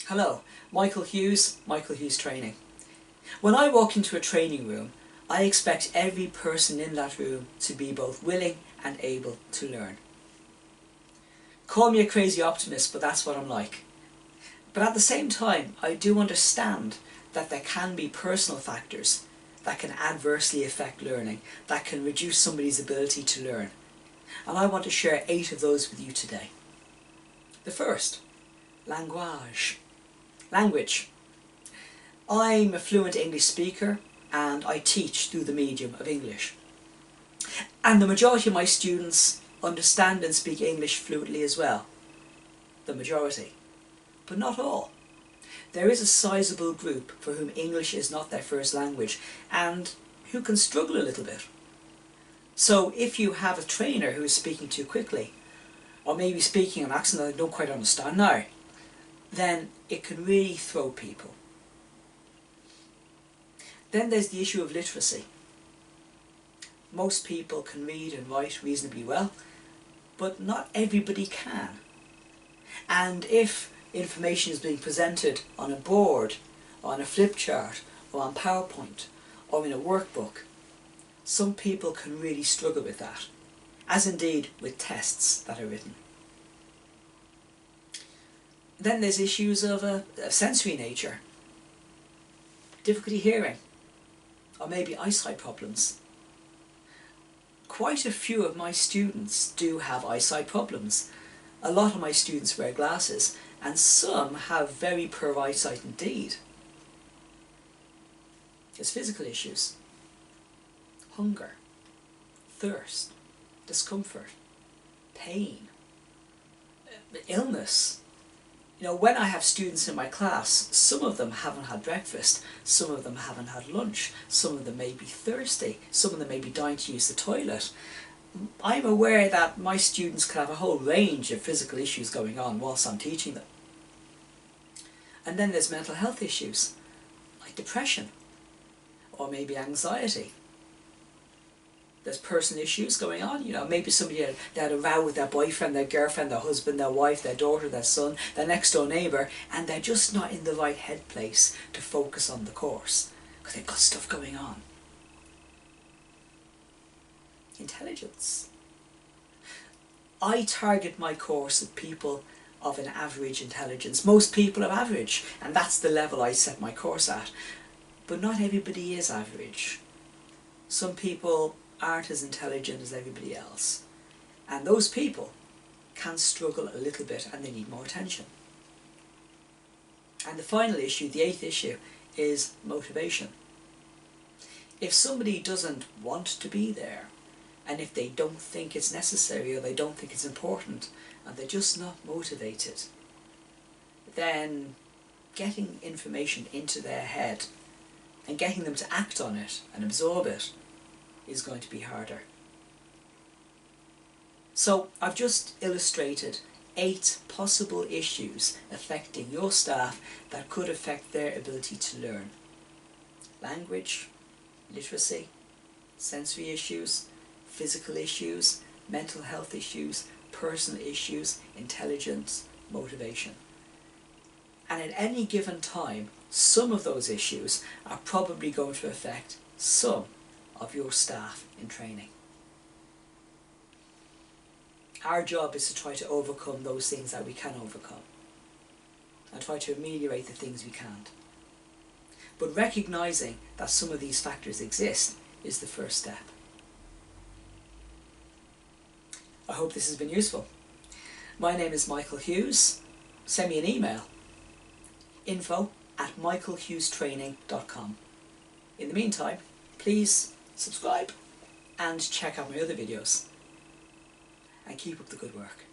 Hello, Michael Hughes, Michael Hughes Training. When I walk into a training room, I expect every person in that room to be both willing and able to learn. Call me a crazy optimist, but that's what I'm like. But at the same time, I do understand that there can be personal factors that can adversely affect learning, that can reduce somebody's ability to learn. And I want to share 8 of those with you today. The first, language. Language. I'm a fluent English speaker and I teach through the medium of English. And the majority of my students understand and speak English fluently as well. The majority. But not all. There is a sizable group for whom English is not their first language and who can struggle a little bit. So if you have a trainer who is speaking too quickly, or maybe speaking an accent that I don't quite understand now, then it can really throw people. Then there's the issue of literacy. Most people can read and write reasonably well, but not everybody can. And if information is being presented on a board, or on a flip chart, or on PowerPoint, or in a workbook, some people can really struggle with that, as indeed with tests that are written. Then there's issues of a sensory nature. Difficulty hearing, or maybe eyesight problems. Quite a few of my students do have eyesight problems. A lot of my students wear glasses, and some have very poor eyesight indeed. There's physical issues. Hunger, thirst, discomfort, pain, illness. You know, when I have students in my class, some of them haven't had breakfast, some of them haven't had lunch, some of them may be thirsty, some of them may be dying to use the toilet. I'm aware that my students can have a whole range of physical issues going on whilst I'm teaching them. And then there's mental health issues, like depression, or maybe anxiety. There's personal issues going on, you know, maybe somebody had a row with their boyfriend, their girlfriend, their husband, their wife, their daughter, their son, their next door neighbour, and they're just not in the right head place to focus on the course, because they've got stuff going on. Intelligence. I target my course at people of an average intelligence. Most people are average, and that's the level I set my course at. But not everybody is average. Some people aren't as intelligent as everybody else, and those people can struggle a little bit and they need more attention. And the final issue, the 8th issue, is motivation. If somebody doesn't want to be there, and if they don't think it's necessary or they don't think it's important, and they're just not motivated, then getting information into their head and getting them to act on it and absorb it is going to be harder. So I've just illustrated 8 possible issues affecting your staff that could affect their ability to learn. Language, literacy, sensory issues, physical issues, mental health issues, personal issues, intelligence, motivation. And at any given time, some of those issues are probably going to affect some of your staff in training. Our job is to try to overcome those things that we can overcome and try to ameliorate the things we can't. But recognising that some of these factors exist is the first step. I hope this has been useful. My name is Michael Hughes. Send me an email, info@michaelhughestraining.com. In the meantime, please subscribe and check out my other videos, and keep up the good work.